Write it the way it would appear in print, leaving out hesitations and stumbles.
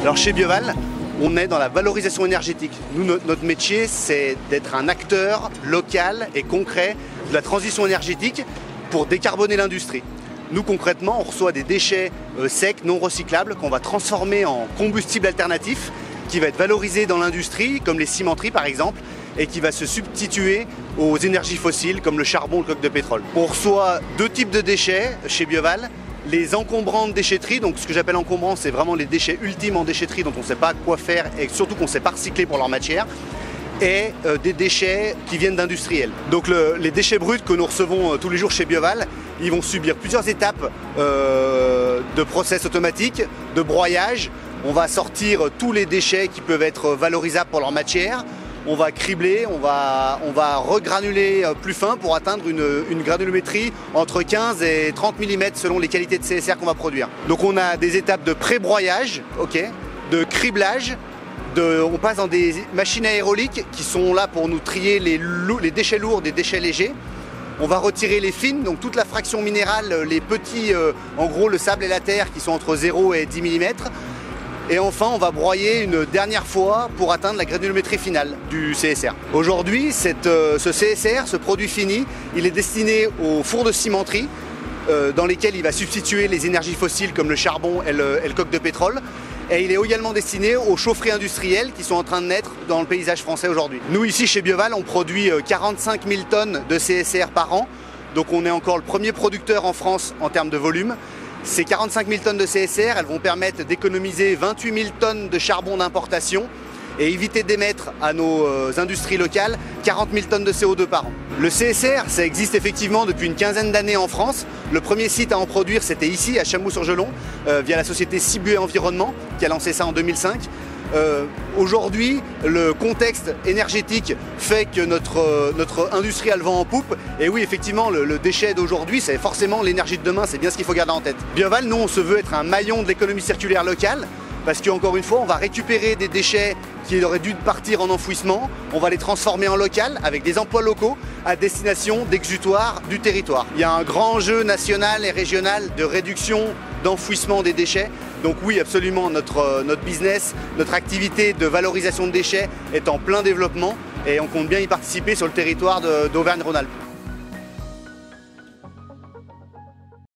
Alors chez Bioval, on est dans la valorisation énergétique. Nous, notre métier, c'est d'être un acteur local et concret de la transition énergétique pour décarboner l'industrie. Nous, concrètement, on reçoit des déchets secs, non recyclables, qu'on va transformer en combustible alternatif, qui va être valorisé dans l'industrie, comme les cimenteries par exemple, et qui va se substituer aux énergies fossiles, comme le charbon, le coke de pétrole. On reçoit deux types de déchets chez Bioval. Les encombrants de déchetterie, donc ce que j'appelle encombrants, c'est vraiment les déchets ultimes en déchetterie dont on ne sait pas quoi faire et surtout qu'on ne sait pas recycler pour leur matière, et des déchets qui viennent d'industriels. Donc les déchets bruts que nous recevons tous les jours chez Bioval, ils vont subir plusieurs étapes de process automatique, de broyage. On va sortir tous les déchets qui peuvent être valorisables pour leur matière. On va cribler, on va regranuler plus fin pour atteindre une granulométrie entre 15 et 30 mm selon les qualités de CSR qu'on va produire. Donc on a des étapes de pré-broyage, de criblage, on passe dans des machines aéroliques qui sont là pour nous trier les déchets lourds des déchets légers. On va retirer les fines, donc toute la fraction minérale, les petits, en gros le sable et la terre qui sont entre 0 et 10 mm. Et enfin, on va broyer une dernière fois pour atteindre la granulométrie finale du CSR. Aujourd'hui, ce CSR, ce produit fini, il est destiné aux fours de cimenterie dans lesquels il va substituer les énergies fossiles comme le charbon et le coke de pétrole. Et il est également destiné aux chaufferies industrielles qui sont en train de naître dans le paysage français aujourd'hui. Nous, ici, chez Bioval, on produit 45 000 tonnes de CSR par an. Donc on est encore le premier producteur en France en termes de volume. Ces 45 000 tonnes de CSR, elles vont permettre d'économiser 28 000 tonnes de charbon d'importation et éviter d'émettre à nos industries locales 40 000 tonnes de CO2 par an. Le CSR, ça existe effectivement depuis une quinzaine d'années en France. Le premier site à en produire, c'était ici, à Chamboux-sur-Gelon, via la société Sibué Environnement, qui a lancé ça en 2005. Aujourd'hui, le contexte énergétique fait que notre industrie a le vent en poupe. Et oui, effectivement, le déchet d'aujourd'hui, c'est forcément l'énergie de demain, c'est bien ce qu'il faut garder en tête. Bioval, nous, on se veut être un maillon de l'économie circulaire locale, parce qu'encore une fois, on va récupérer des déchets qui auraient dû partir en enfouissement, on va les transformer en local avec des emplois locaux à destination d'exutoires du territoire. Il y a un grand enjeu national et régional de réduction d'enfouissement des déchets. Donc oui, absolument, notre business, notre activité de valorisation de déchets est en plein développement et on compte bien y participer sur le territoire d'Auvergne-Rhône-Alpes.